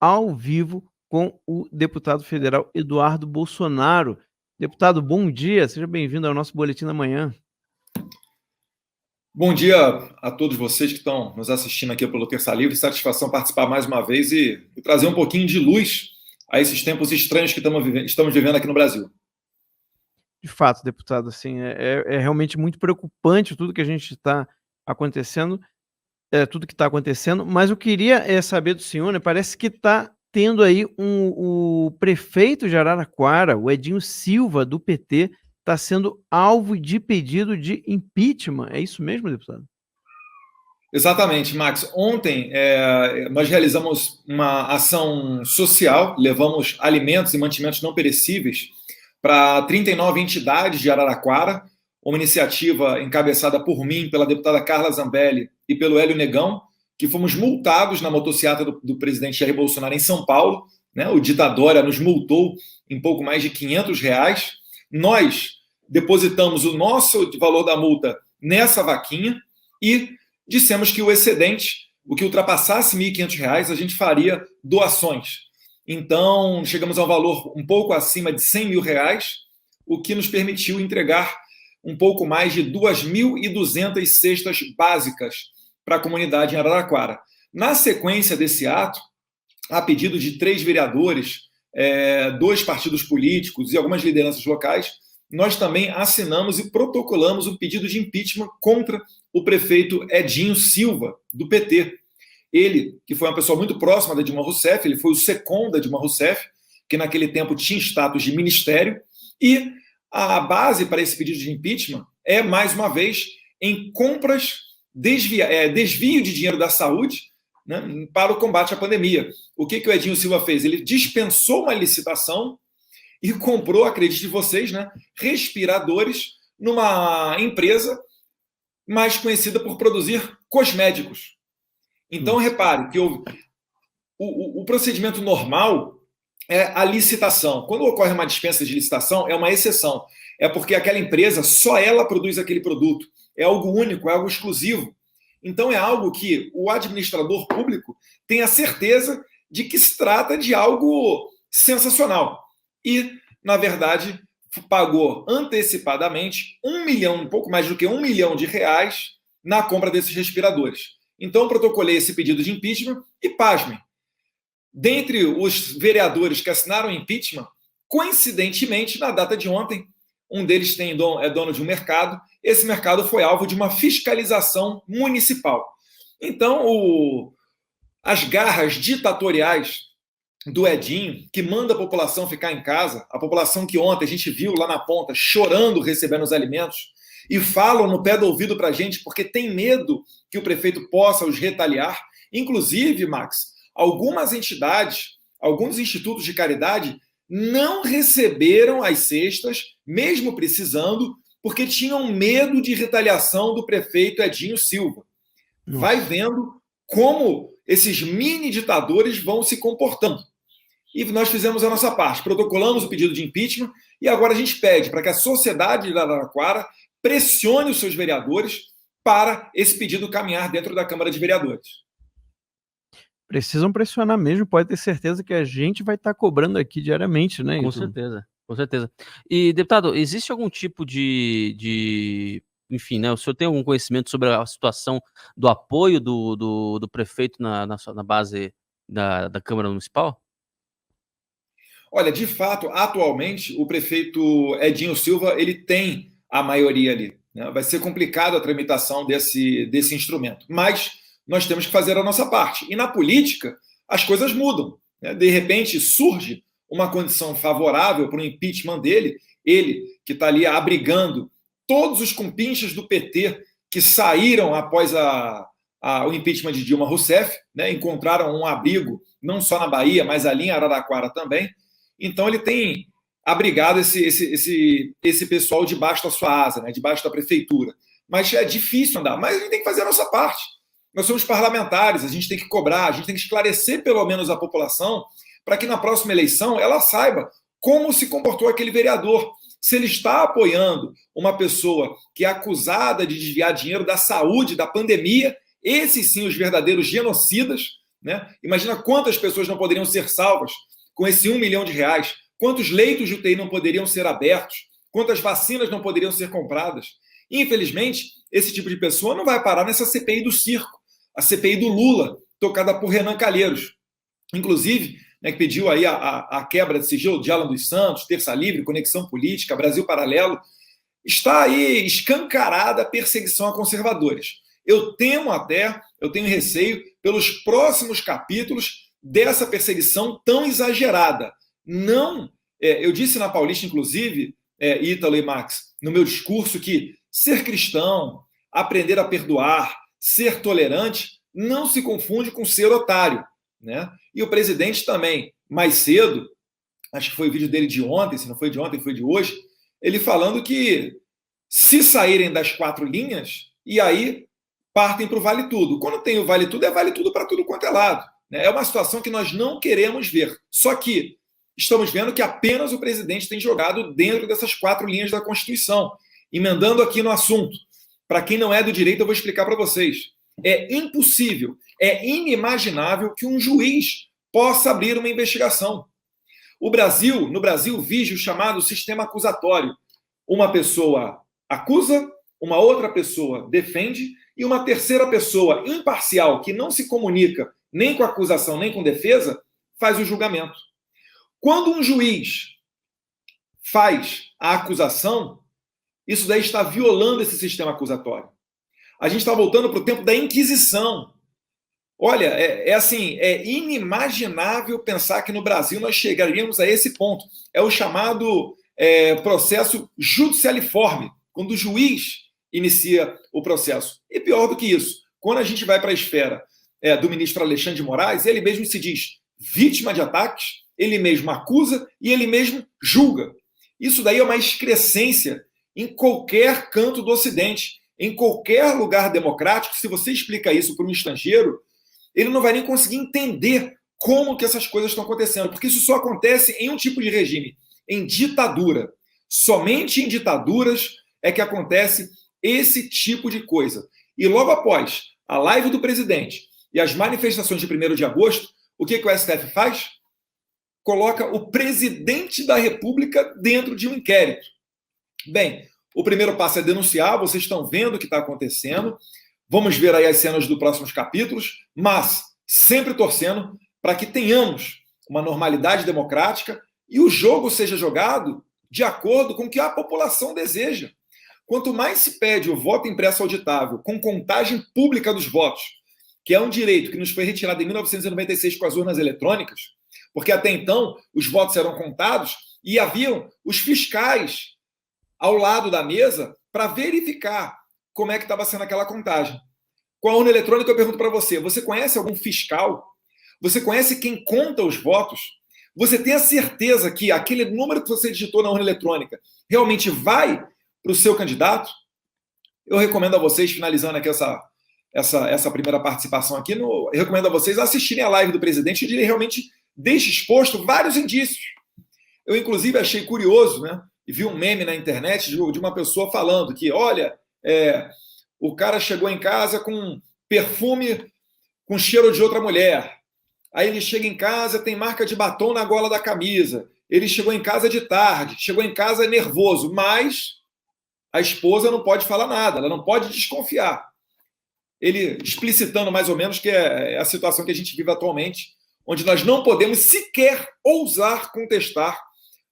ao vivo com o deputado federal Eduardo Bolsonaro. Deputado, bom dia, seja bem-vindo ao nosso Boletim da Manhã. Bom dia a todos vocês que estão nos assistindo aqui pelo Terça Livre. Satisfação participar mais uma vez e trazer um pouquinho de luz a esses tempos estranhos que estamos vivendo aqui no Brasil. De fato, deputado, assim, é realmente muito preocupante tudo que a gente está acontecendo, tudo que está acontecendo, mas eu queria saber do senhor, né, parece que está tendo aí o prefeito de Araraquara, o Edinho Silva, do PT, está sendo alvo de pedido de impeachment. É isso mesmo, deputado? Exatamente, Max. Ontem nós realizamos uma ação social, levamos alimentos e mantimentos não perecíveis para 39 entidades de Araraquara, uma iniciativa encabeçada por mim, pela deputada Carla Zambelli e pelo Hélio Negão, que fomos multados na motociata do presidente Jair Bolsonaro em São Paulo, né? O Ditadória nos multou em pouco mais de R$500. Nós depositamos o nosso valor da multa nessa vaquinha e dissemos que o excedente, o que ultrapassasse R$1.500, a gente faria doações. Então, chegamos a um valor um pouco acima de R$100 mil, o que nos permitiu entregar um pouco mais de 2.200 cestas básicas para a comunidade em Araraquara. Na sequência desse ato, a pedido de 3 vereadores, 2 partidos políticos e algumas lideranças locais, nós também assinamos e protocolamos o pedido de impeachment contra o prefeito Edinho Silva, do PT. Ele, que foi uma pessoa muito próxima da Dilma Rousseff, ele foi o second da Dilma Rousseff, que naquele tempo tinha status de ministério, e a base para esse pedido de impeachment é, mais uma vez, em compras, desvio de dinheiro da saúde, né, para o combate à pandemia. O que o Edinho Silva fez? Ele dispensou uma licitação e comprou, acredite vocês, né, respiradores numa empresa mais conhecida por produzir cosméticos. Então, repare que o procedimento normal é a licitação. Quando ocorre uma dispensa de licitação, é uma exceção. É porque aquela empresa, só ela produz aquele produto. É algo único, é algo exclusivo. Então, é algo que o administrador público tem a certeza de que se trata de algo sensacional. E, na verdade, pagou antecipadamente um pouco mais do que R$1 milhão na compra desses respiradores. Então, protocolei esse pedido de impeachment e, pasmem, dentre os vereadores que assinaram o impeachment, coincidentemente, na data de ontem, um deles é dono de um mercado, esse mercado foi alvo de uma fiscalização municipal. Então, as garras ditatoriais do Edinho, que manda a população ficar em casa, a população que ontem a gente viu lá na ponta chorando recebendo os alimentos, e falam no pé do ouvido para a gente porque tem medo que o prefeito possa os retaliar. Inclusive, Max, algumas entidades, alguns institutos de caridade não receberam as cestas, mesmo precisando, porque tinham medo de retaliação do prefeito Edinho Silva. Nossa. Vai vendo como esses mini ditadores vão se comportando. E nós fizemos a nossa parte, protocolamos o pedido de impeachment e agora a gente pede para que a sociedade de Araraquara pressione os seus vereadores para esse pedido caminhar dentro da Câmara de Vereadores. Precisam pressionar mesmo, pode ter certeza que a gente vai estar cobrando aqui diariamente, né? Com certeza, com certeza. E, deputado, existe algum tipo enfim, né, o senhor tem algum conhecimento sobre a situação do apoio do prefeito na base da Câmara Municipal? Olha, de fato, atualmente, o prefeito Edinho Silva, ele tem a maioria ali, né? Vai ser complicado a tramitação desse instrumento, mas nós temos que fazer a nossa parte. E na política, as coisas mudam, né? De repente, surge uma condição favorável para o impeachment dele, ele que está ali abrigando todos os compinchas do PT que saíram após o impeachment de Dilma Rousseff, né? Encontraram um abrigo não só na Bahia, mas ali em Araraquara também. Então, ele tem abrigado esse pessoal debaixo da sua asa, né? Debaixo da prefeitura. Mas é difícil andar. Mas a gente tem que fazer a nossa parte. Nós somos parlamentares, a gente tem que cobrar, a gente tem que esclarecer pelo menos a população para que na próxima eleição ela saiba como se comportou aquele vereador. Se ele está apoiando uma pessoa que é acusada de desviar dinheiro da saúde, da pandemia, esses sim os verdadeiros genocidas, né? Imagina quantas pessoas não poderiam ser salvas com esse R$1 milhão, quantos leitos de UTI não poderiam ser abertos, quantas vacinas não poderiam ser compradas. Infelizmente, esse tipo de pessoa não vai parar nessa CPI do circo, a CPI do Lula, tocada por Renan Calheiros. Inclusive, né, que pediu aí a quebra de sigilo de Alan dos Santos, Terça Livre, Conexão Política, Brasil Paralelo. Está aí escancarada a perseguição a conservadores. Eu tenho receio pelos próximos capítulos dessa perseguição tão exagerada. Não, eu disse na Paulista, inclusive, Ítalo e Max, no meu discurso, que ser cristão, aprender a perdoar, ser tolerante, não se confunde com ser otário, né? E o presidente também, mais cedo, acho que foi o vídeo dele de ontem, se não foi de ontem, foi de hoje, ele falando que se saírem das 4 linhas, e aí partem para o vale tudo. Quando tem o vale tudo, é vale tudo para tudo quanto é lado, né? É uma situação que nós não queremos ver. Só que estamos vendo que apenas o presidente tem jogado dentro dessas 4 linhas da Constituição. Emendando aqui no assunto, para quem não é do direito, eu vou explicar para vocês. É impossível, é inimaginável que um juiz possa abrir uma investigação. No Brasil, vige o chamado sistema acusatório. Uma pessoa acusa, uma outra pessoa defende, e uma terceira pessoa imparcial, que não se comunica nem com a acusação nem com defesa, faz o julgamento. Quando um juiz faz a acusação, isso daí está violando esse sistema acusatório. A gente está voltando para o tempo da Inquisição. Olha, é inimaginável pensar que no Brasil nós chegaríamos a esse ponto. É o chamado processo judicialiforme, quando o juiz inicia o processo. E pior do que isso, quando a gente vai para a esfera do ministro Alexandre de Moraes, ele mesmo se diz vítima de ataques, ele mesmo acusa e ele mesmo julga. Isso daí é uma excrescência em qualquer canto do Ocidente, em qualquer lugar democrático. Se você explica isso para um estrangeiro, ele não vai nem conseguir entender como que essas coisas estão acontecendo, porque isso só acontece em um tipo de regime, em ditadura. Somente em ditaduras é que acontece esse tipo de coisa. E logo após a live do presidente e as manifestações de 1º de agosto, o que o STF faz? Coloca o presidente da República dentro de um inquérito. Bem, o primeiro passo é denunciar, vocês estão vendo o que está acontecendo, vamos ver aí as cenas dos próximos capítulos, mas sempre torcendo para que tenhamos uma normalidade democrática e o jogo seja jogado de acordo com o que a população deseja. Quanto mais se pede o voto impresso auditável com contagem pública dos votos, que é um direito que nos foi retirado em 1996 com as urnas eletrônicas, porque até então os votos eram contados e haviam os fiscais ao lado da mesa para verificar como é que estava sendo aquela contagem. Com a urna eletrônica, eu pergunto para você, você conhece algum fiscal? Você conhece quem conta os votos? Você tem a certeza que aquele número que você digitou na urna eletrônica realmente vai para o seu candidato? Eu recomendo a vocês, finalizando aqui essa primeira participação aqui, eu recomendo a vocês assistirem a live do presidente, onde ele realmente deixa exposto vários indícios. Eu, inclusive, achei curioso, né? E vi um meme na internet de uma pessoa falando que, olha, o cara chegou em casa com perfume com cheiro de outra mulher. Aí ele chega em casa, tem marca de batom na gola da camisa. Ele chegou em casa de tarde, chegou em casa nervoso, mas a esposa não pode falar nada, ela não pode desconfiar. Ele explicitando mais ou menos que é a situação que a gente vive atualmente, onde nós não podemos sequer ousar contestar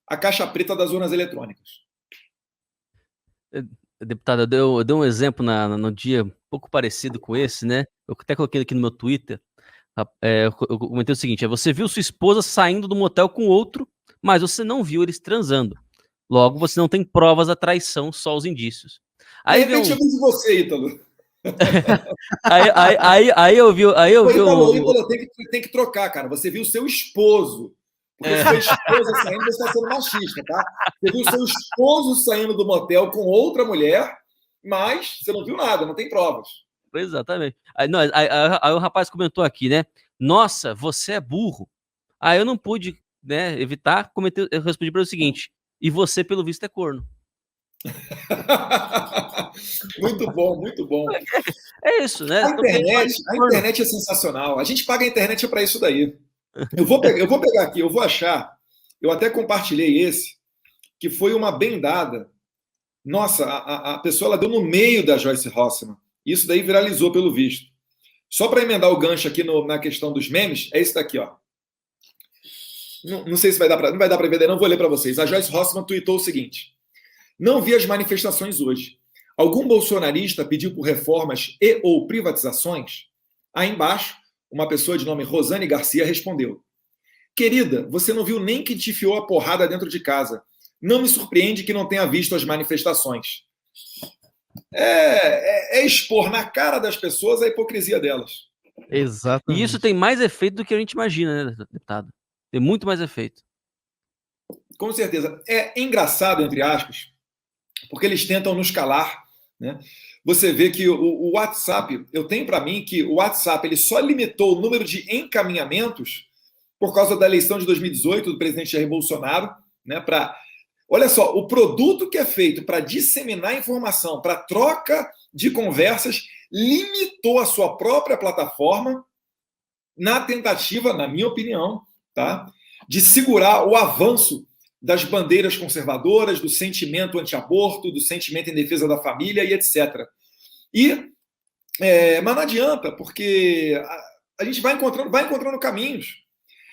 a caixa preta das urnas eletrônicas. Deputada, eu dei um exemplo no dia um pouco parecido com esse, né? Eu até coloquei aqui no meu Twitter. Eu comentei o seguinte: você viu sua esposa saindo do motel com outro, mas você não viu eles transando. Logo, você não tem provas da traição, só os indícios. Aí, de repente eu vi de você, Ítalo. aí eu vi. Ítalo, tem que trocar, cara. Você viu seu esposo. Porque sua esposa saindo, você está sendo machista, tá? Você viu seu esposo saindo do motel com outra mulher, mas você não viu nada, não tem provas. Exatamente. Aí o rapaz comentou aqui, né? Nossa, você é burro. Aí eu não pude, né, evitar, eu respondi para o seguinte: e você, pelo visto, é corno. Muito bom, muito bom. É isso, né? A internet é sensacional. A gente paga a internet para isso daí. Eu vou pegar aqui, eu vou achar. Eu até compartilhei esse, que foi uma bendada. Nossa, a pessoa ela deu no meio da Joyce Hosserman. Isso daí viralizou pelo visto. Só para emendar o gancho aqui na questão dos memes, é esse daqui, ó. Não sei se vai dar para, não vai dar para ver, daí não vou ler para vocês. A Joyce Hosserman tweetou o seguinte: não vi as manifestações hoje. Algum bolsonarista pediu por reformas e ou privatizações? Aí embaixo, uma pessoa de nome Rosane Garcia respondeu: querida, você não viu nem que te enfiou a porrada dentro de casa. Não me surpreende que não tenha visto as manifestações. É expor na cara das pessoas a hipocrisia delas. Exatamente. E isso tem mais efeito do que a gente imagina, né, deputado? Tem muito mais efeito. Com certeza. É engraçado, entre aspas, porque eles tentam nos calar, né? Você vê que o WhatsApp, eu tenho para mim que o WhatsApp ele só limitou o número de encaminhamentos por causa da eleição de 2018 do presidente Jair Bolsonaro, né? Olha só, o produto que é feito para disseminar informação, para troca de conversas, limitou a sua própria plataforma na tentativa, na minha opinião, tá, de segurar o avanço das bandeiras conservadoras, do sentimento anti-aborto, do sentimento em defesa da família e etc. Mas não adianta, porque a gente vai encontrando caminhos.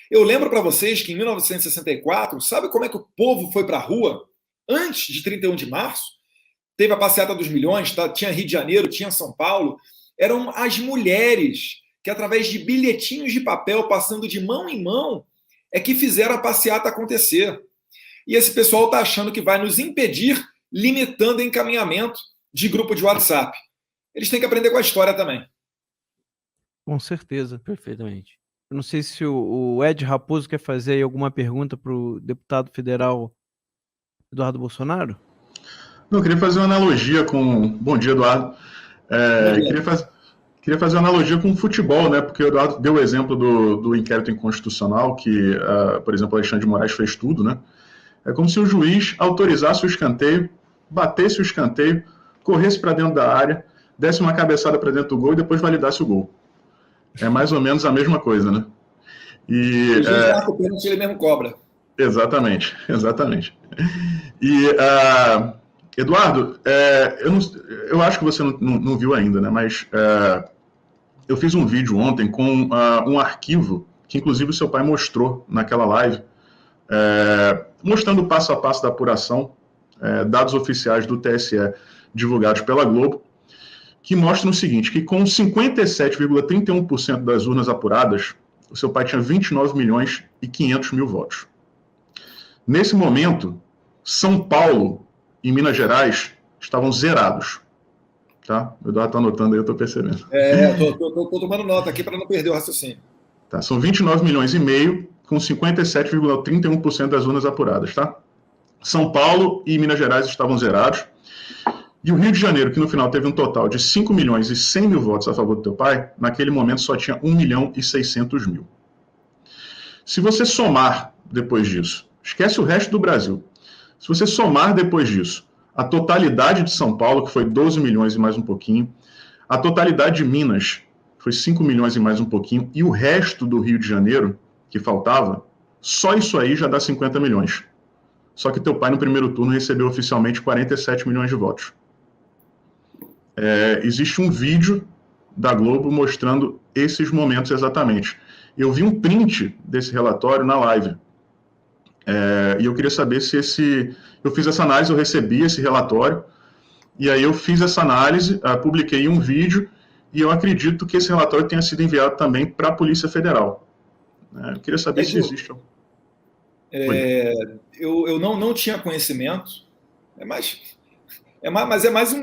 Eu lembro para vocês que em 1964, sabe como é que o povo foi para a rua? Antes de 31 de março, teve a Passeata dos Milhões, tá? Tinha Rio de Janeiro, tinha São Paulo. Eram as mulheres que, através de bilhetinhos de papel, passando de mão em mão, é que fizeram a passeata acontecer. E esse pessoal está achando que vai nos impedir, limitando o encaminhamento de grupo de WhatsApp. Eles têm que aprender com a história também. Com certeza. Perfeitamente. Eu não sei se o Ed Raposo quer fazer aí alguma pergunta para o deputado federal Eduardo Bolsonaro? Não, eu queria fazer uma analogia com... Bom dia, Eduardo. Queria fazer uma analogia com o futebol, né? Porque o Eduardo deu o exemplo do inquérito inconstitucional, que, por exemplo, o Alexandre de Moraes fez tudo, né? É como se o juiz autorizasse o escanteio, batesse o escanteio, corresse para dentro da área, desse uma cabeçada para dentro do gol e depois validasse o gol. É mais ou menos a mesma coisa, né? E o juiz marca o pênalti, ele mesmo cobra. Exatamente. E, Eduardo, eu acho que você não viu ainda, né? Mas eu fiz um vídeo ontem com um arquivo que, inclusive, o seu pai mostrou naquela live, mostrando o passo a passo da apuração, dados oficiais do TSE divulgados pela Globo, que mostram o seguinte, que com 57,31% das urnas apuradas, o seu pai tinha 29.500.000 votos. Nesse momento, São Paulo e Minas Gerais estavam zerados. Tá? O Eduardo está anotando aí, eu estou percebendo. Estou tomando nota aqui para não perder o raciocínio. Tá, são 29,5 milhões com 57,31% das urnas apuradas. Tá? São Paulo e Minas Gerais estavam zerados. E o Rio de Janeiro, que no final teve um total de 5.100.000 votos a favor do teu pai, naquele momento só tinha 1.600.000. Se você somar depois disso, esquece o resto do Brasil, se você somar depois disso a totalidade de São Paulo, que foi 12 milhões e mais um pouquinho, a totalidade de Minas foi 5 milhões e mais um pouquinho, e o resto do Rio de Janeiro, que faltava, só isso aí já dá 50 milhões. Só que teu pai no primeiro turno recebeu oficialmente 47 milhões de votos. Existe um vídeo da Globo mostrando esses momentos exatamente. Eu vi um print desse relatório na live. E eu queria saber se eu fiz essa análise, eu recebi esse relatório, e aí eu fiz essa análise, publiquei um vídeo, e eu acredito que esse relatório tenha sido enviado também para a Polícia Federal. Eu queria saber se existe. Eu não tinha conhecimento, mas é mais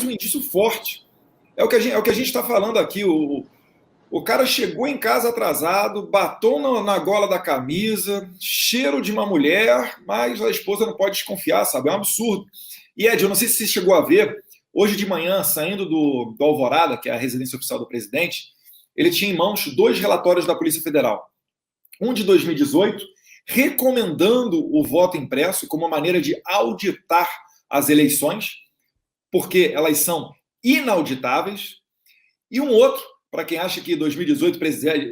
um indício forte. É o que a gente está falando aqui. O cara chegou em casa atrasado, batom na gola da camisa, cheiro de uma mulher, mas a esposa não pode desconfiar, sabe? É um absurdo. E, Ed, eu não sei se você chegou a ver, hoje de manhã, saindo do Alvorada, que é a residência oficial do presidente, ele tinha em mãos 2 relatórios da Polícia Federal. Um de 2018, recomendando o voto impresso como uma maneira de auditar as eleições, porque elas são inauditáveis. E um outro, para quem acha que em 2018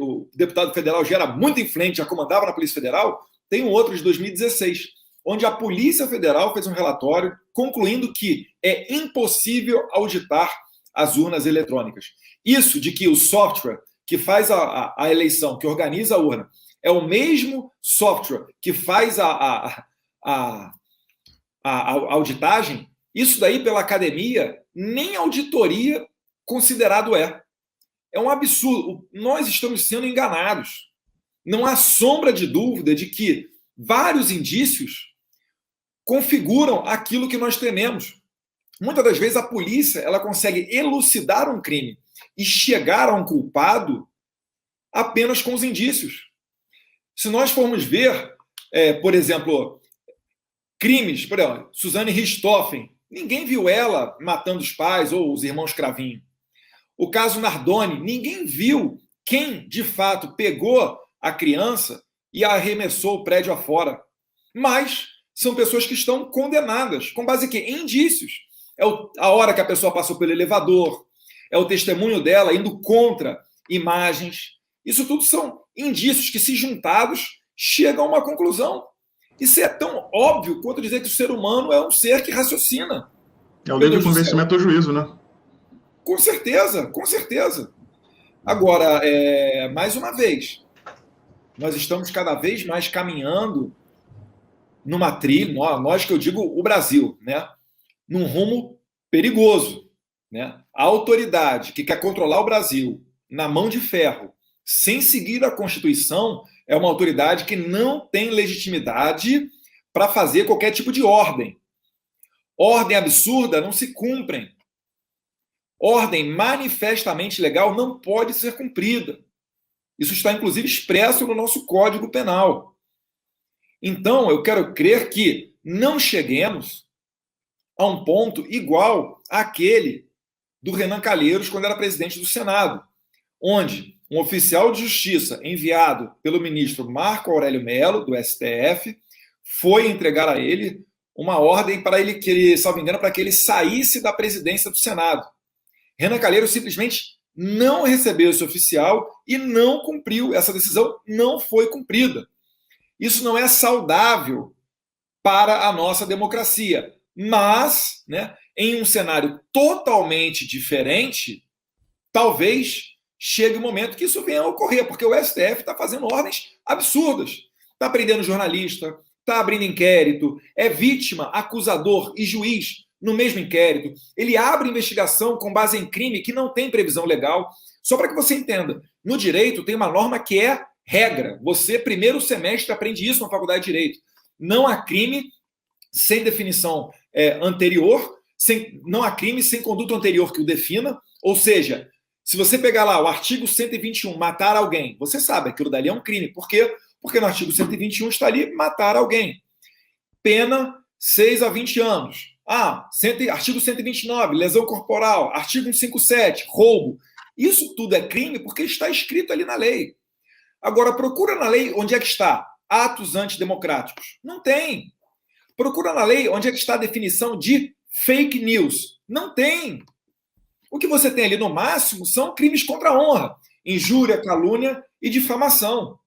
o deputado federal já era muito influente, já comandava na Polícia Federal, tem um outro de 2016, onde a Polícia Federal fez um relatório concluindo que é impossível auditar as urnas eletrônicas. Isso de que o software que faz a eleição, que organiza a urna, é o mesmo software que faz a auditagem, isso daí pela academia, nem auditoria considerado é. É um absurdo. Nós estamos sendo enganados. Não há sombra de dúvida de que vários indícios configuram aquilo que nós tememos. Muitas das vezes a polícia ela consegue elucidar um crime e chegar a um culpado apenas com os indícios. Se nós formos ver, por exemplo, crimes, por exemplo, Suzane Richthofen, ninguém viu ela matando os pais ou os irmãos Cravinho. O caso Nardoni, ninguém viu quem, de fato, pegou a criança e a arremessou o prédio afora. Mas são pessoas que estão condenadas, com base em quê? Em indícios. É a hora que a pessoa passou pelo elevador, é o testemunho dela indo contra imagens. Isso tudo são indícios que, se juntados, chegam a uma conclusão. Isso é tão óbvio quanto dizer que o ser humano é um ser que raciocina. É o lei do convencimento ao juízo, né? Com certeza, com certeza. Agora, mais uma vez, nós estamos cada vez mais caminhando numa trilha, nós que eu digo o Brasil, né? Num rumo perigoso. Né? A autoridade que quer controlar o Brasil na mão de ferro, sem seguir a Constituição, é uma autoridade que não tem legitimidade para fazer qualquer tipo de ordem. Ordem absurda não se cumprem. Ordem manifestamente legal não pode ser cumprida. Isso está, inclusive, expresso no nosso Código Penal. Então, eu quero crer que não cheguemos a um ponto igual àquele do Renan Calheiros quando era presidente do Senado, onde um oficial de justiça enviado pelo ministro Marco Aurélio Mello, do STF, foi entregar a ele uma ordem para ele, salvo engano, para que ele saísse da presidência do Senado. Renan Calheiros simplesmente não recebeu esse oficial e não cumpriu. Essa decisão não foi cumprida. Isso não é saudável para a nossa democracia. Mas, né, em um cenário totalmente diferente, talvez chegue o momento que isso venha a ocorrer, porque o STF está fazendo ordens absurdas. Está prendendo jornalista, está abrindo inquérito, é vítima, acusador e juiz no mesmo inquérito. Ele abre investigação com base em crime que não tem previsão legal. Só para que você entenda, no direito tem uma norma que é regra. Você, primeiro semestre, aprende isso na faculdade de Direito. Não há crime sem definição anterior, não há crime sem conduta anterior que o defina. Ou seja, se você pegar lá o artigo 121, matar alguém, você sabe, aquilo dali é um crime. Por quê? Porque no artigo 121 está ali matar alguém. Pena 6 a 20 anos. Artigo 129, lesão corporal. Artigo 157, roubo. Isso tudo é crime porque está escrito ali na lei. Agora, procura na lei onde é que está atos antidemocráticos. Não tem. Procura na lei onde é que está a definição de fake news. Não tem. O que você tem ali, no máximo, são crimes contra a honra. Injúria, calúnia e difamação.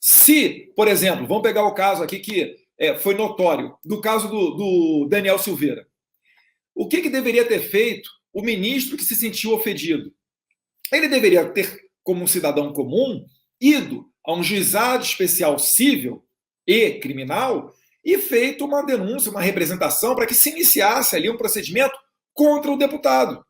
Se, por exemplo, vamos pegar o caso aqui que foi notório, do caso do Daniel Silveira. O que deveria ter feito o ministro que se sentiu ofendido? Ele deveria ter, como um cidadão comum, ido a um juizado especial civil e criminal e feito uma denúncia, uma representação para que se iniciasse ali um procedimento contra o deputado.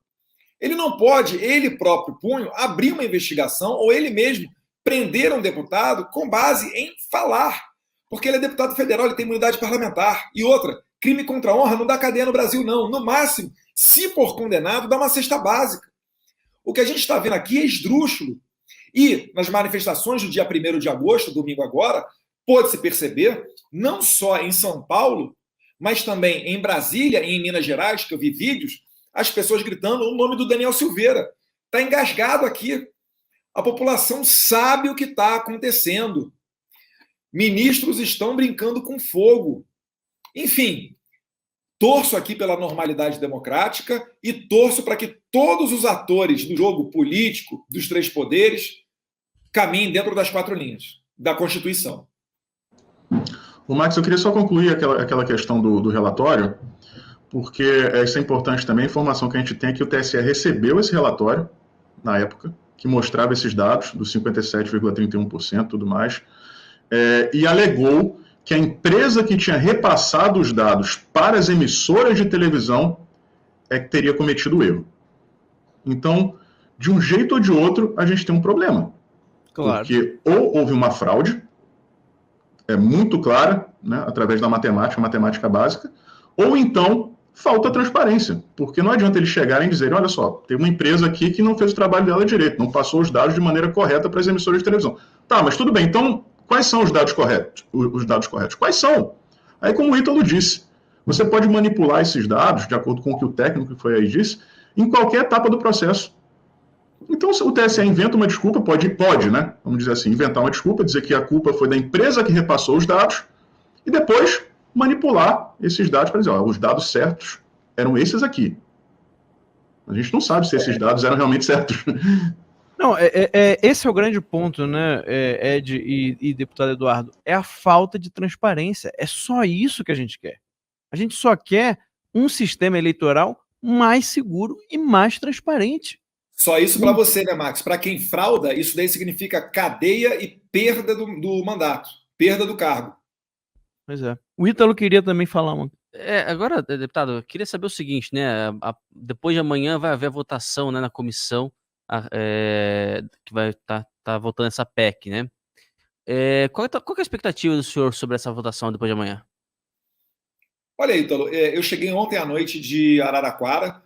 Ele não pode, ele próprio punho, abrir uma investigação ou ele mesmo prender um deputado com base em falar. Porque ele é deputado federal, ele tem imunidade parlamentar. E outra, crime contra a honra não dá cadeia no Brasil, não. No máximo, se for condenado, dá uma cesta básica. O que a gente está vendo aqui é esdrúxulo. E nas manifestações do dia 1º de agosto, domingo agora, pôde-se perceber, não só em São Paulo, mas também em Brasília e em Minas Gerais, que eu vi vídeos, as pessoas gritando o nome do Daniel Silveira. Está engasgado aqui. A população sabe o que está acontecendo. Ministros estão brincando com fogo. Enfim, torço aqui pela normalidade democrática e torço para que todos os atores do jogo político, dos três poderes, caminhem dentro das 4 linhas da Constituição. O Max, eu queria só concluir aquela questão do relatório, porque isso é importante também, a informação que a gente tem é que o TSE recebeu esse relatório, na época, que mostrava esses dados, dos 57,31% e tudo mais, e alegou que a empresa que tinha repassado os dados para as emissoras de televisão é que teria cometido o erro. Então, de um jeito ou de outro, a gente tem um problema. Claro. Porque ou houve uma fraude, muito clara, né, através da matemática básica, ou então falta transparência, porque não adianta eles chegarem e dizerem, olha só, tem uma empresa aqui que não fez o trabalho dela direito, não passou os dados de maneira correta para as emissoras de televisão. Tá, mas tudo bem, então quais são os dados corretos? Quais são? Aí, como o Ítalo disse, você pode manipular esses dados, de acordo com o que o técnico que foi aí disse, em qualquer etapa do processo. Então, se o TSE inventa uma desculpa, pode, né? Vamos dizer assim, inventar uma desculpa, dizer que a culpa foi da empresa que repassou os dados, e depois manipular esses dados para dizer, ó, os dados certos eram esses aqui. A gente não sabe se esses dados eram realmente certos. Não, esse é o grande ponto, né, Ed e deputado Eduardo, é a falta de transparência. É só isso que a gente quer. A gente só quer um sistema eleitoral mais seguro e mais transparente. Só isso para você, né, Max? Para quem frauda, isso daí significa cadeia e perda do mandato, perda do cargo. Pois é. O Ítalo queria também falar uma. Agora, deputado, eu queria saber o seguinte, né? Depois de amanhã vai haver a votação, né, na comissão que vai tá votando essa PEC, né? Qual que é a expectativa do senhor sobre essa votação depois de amanhã? Olha, Ítalo, eu cheguei ontem à noite de Araraquara,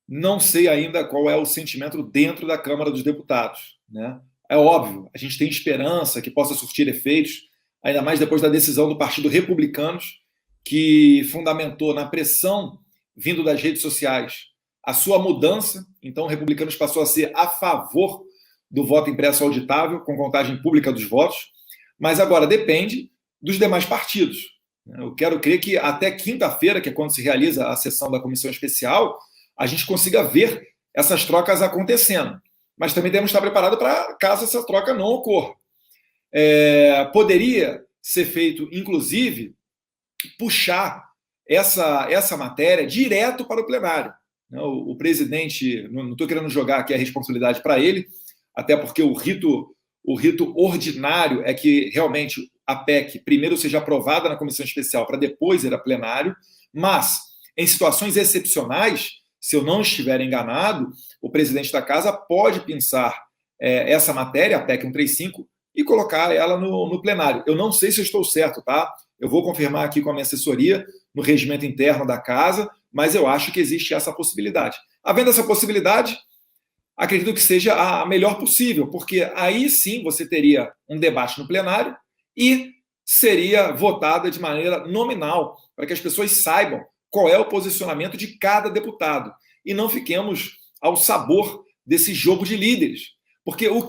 não sei ainda qual é o sentimento dentro da Câmara dos Deputados, né? É óbvio, a gente tem esperança que possa surtir efeitos, ainda mais depois da decisão do Partido Republicanos, que fundamentou na pressão vindo das redes sociais a sua mudança. Então, o Republicanos passou a ser a favor do voto impresso auditável, com contagem pública dos votos, mas agora depende dos demais partidos. Eu quero crer que até quinta-feira, que é quando se realiza a sessão da comissão especial, a gente consiga ver essas trocas acontecendo. Mas também temos que estar preparados para caso essa troca não ocorra. Poderia ser feito, inclusive, puxar essa matéria direto para o plenário. O presidente, não estou querendo jogar aqui a responsabilidade para ele, até porque o rito ordinário é que realmente a PEC primeiro seja aprovada na comissão especial para depois ir a plenário, mas em situações excepcionais, se eu não estiver enganado, o presidente da casa pode pensar essa matéria, a PEC 135, e colocar ela no plenário. Eu não sei se eu estou certo, tá? Eu vou confirmar aqui com a minha assessoria, no regimento interno da casa, mas eu acho que existe essa possibilidade. Havendo essa possibilidade, acredito que seja a melhor possível, porque aí sim você teria um debate no plenário e seria votada de maneira nominal, para que as pessoas saibam qual é o posicionamento de cada deputado e não fiquemos ao sabor desse jogo de líderes. Porque o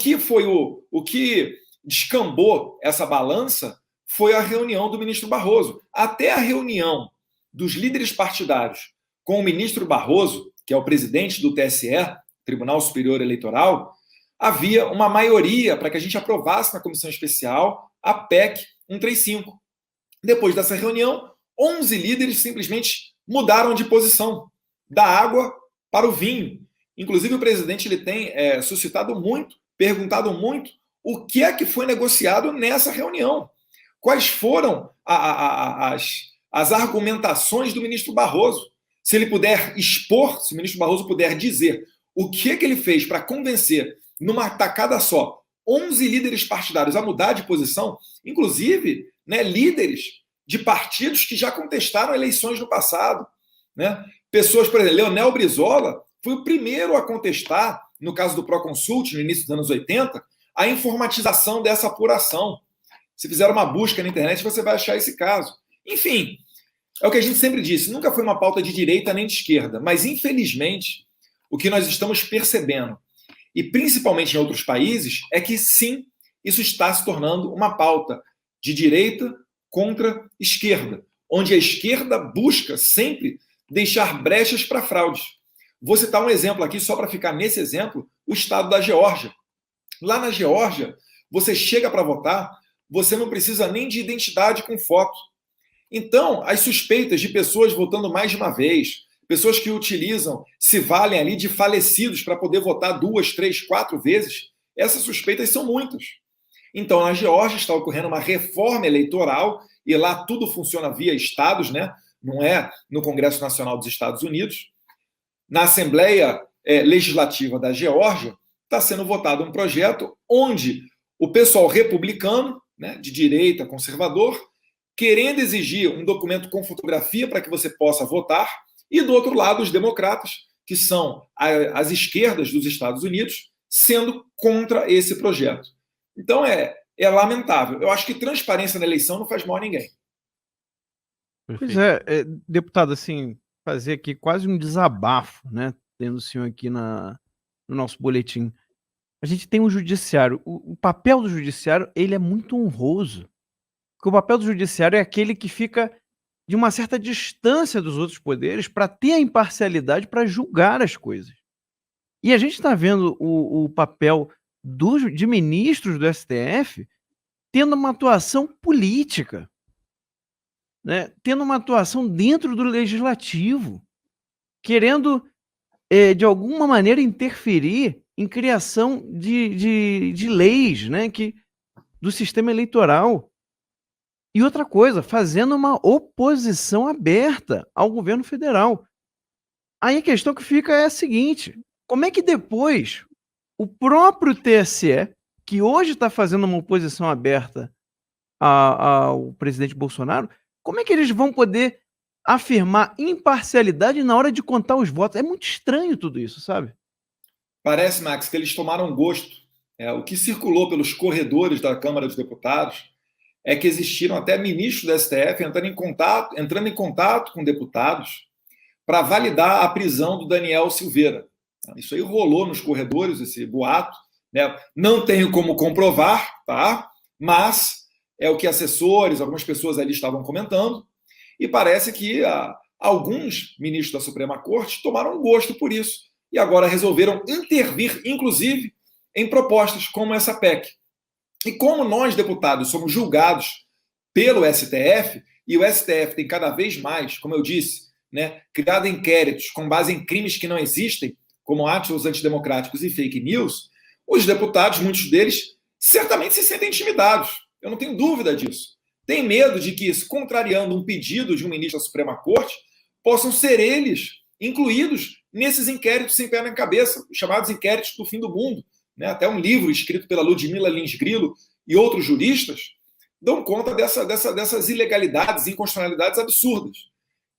que descambou essa balança foi a reunião do ministro Barroso. Até a reunião dos líderes partidários com o ministro Barroso, que é o presidente do TSE, Tribunal Superior Eleitoral, havia uma maioria para que a gente aprovasse na comissão especial a PEC 135. Depois dessa reunião, 11 líderes simplesmente mudaram de posição, da água para o vinho. Inclusive, o presidente ele tem suscitado muito, perguntado muito o que é que foi negociado nessa reunião. Quais foram as argumentações do ministro Barroso? Se ele puder expor, se o ministro Barroso puder dizer o que é que ele fez para convencer, numa tacada só, 11 líderes partidários a mudar de posição, inclusive líderes de partidos que já contestaram eleições no passado. Pessoas, por exemplo, Leonel Brizola foi o primeiro a contestar, no caso do Proconsult, no início dos anos 80, a informatização dessa apuração. Se fizer uma busca na internet, você vai achar esse caso. Enfim, é o que a gente sempre disse, nunca foi uma pauta de direita nem de esquerda, mas, infelizmente, o que nós estamos percebendo, e principalmente em outros países, é que, sim, isso está se tornando uma pauta de direita contra esquerda, onde a esquerda busca sempre deixar brechas para fraudes. Vou citar um exemplo aqui, só para ficar nesse exemplo, o estado da Geórgia. Lá na Geórgia, você chega para votar, você não precisa nem de identidade com foto. Então, as suspeitas de pessoas votando mais de uma vez, pessoas que utilizam, se valem ali de falecidos para poder votar 2, 3, 4 vezes, essas suspeitas são muitas. Então, na Geórgia está ocorrendo uma reforma eleitoral e lá tudo funciona via estados, né? Não é no Congresso Nacional dos Estados Unidos. Na Assembleia Legislativa da Geórgia está sendo votado um projeto onde o pessoal republicano, né, de direita, conservador, querendo exigir um documento com fotografia para que você possa votar, e do outro lado os democratas, que são as esquerdas dos Estados Unidos, sendo contra esse projeto. Então é lamentável. Eu acho que transparência na eleição não faz mal a ninguém. Pois deputado, assim, fazer aqui quase um desabafo, né, tendo o senhor aqui no nosso boletim. A gente tem um judiciário, o papel do judiciário, ele é muito honroso, porque o papel do judiciário é aquele que fica de uma certa distância dos outros poderes para ter a imparcialidade para julgar as coisas. E a gente está vendo o papel de ministros do STF tendo uma atuação política, né? Tendo uma atuação dentro do legislativo, querendo, de alguma maneira, interferir em criação de leis, né? Do sistema eleitoral. E outra coisa, fazendo uma oposição aberta ao governo federal. Aí a questão que fica é a seguinte: como é que depois o próprio TSE, que hoje está fazendo uma oposição aberta ao presidente Bolsonaro, como é que eles vão poder afirmar imparcialidade na hora de contar os votos? É muito estranho tudo isso, sabe? Parece, Max, que eles tomaram gosto. O que circulou pelos corredores da Câmara dos Deputados é que existiram até ministros do STF entrando em contato com deputados para validar a prisão do Daniel Silveira. Isso aí rolou nos corredores, esse boato, né? Não tenho como comprovar, tá? Mas é o que assessores, algumas pessoas ali estavam comentando, e parece que alguns ministros da Suprema Corte tomaram gosto por isso e agora resolveram intervir, inclusive, em propostas como essa PEC. E como nós, deputados, somos julgados pelo STF, e o STF tem cada vez mais, como eu disse, né, criado inquéritos com base em crimes que não existem, como atos antidemocráticos e fake news, os deputados, muitos deles, certamente se sentem intimidados. Eu não tenho dúvida disso. Tem medo de que, contrariando um pedido de um ministro da Suprema Corte, possam ser eles incluídos nesses inquéritos sem pé na cabeça, chamados inquéritos do fim do mundo. Né? Até um livro escrito pela Ludmila Lins Grilo e outros juristas dão conta dessas ilegalidades e inconstitucionalidades absurdas.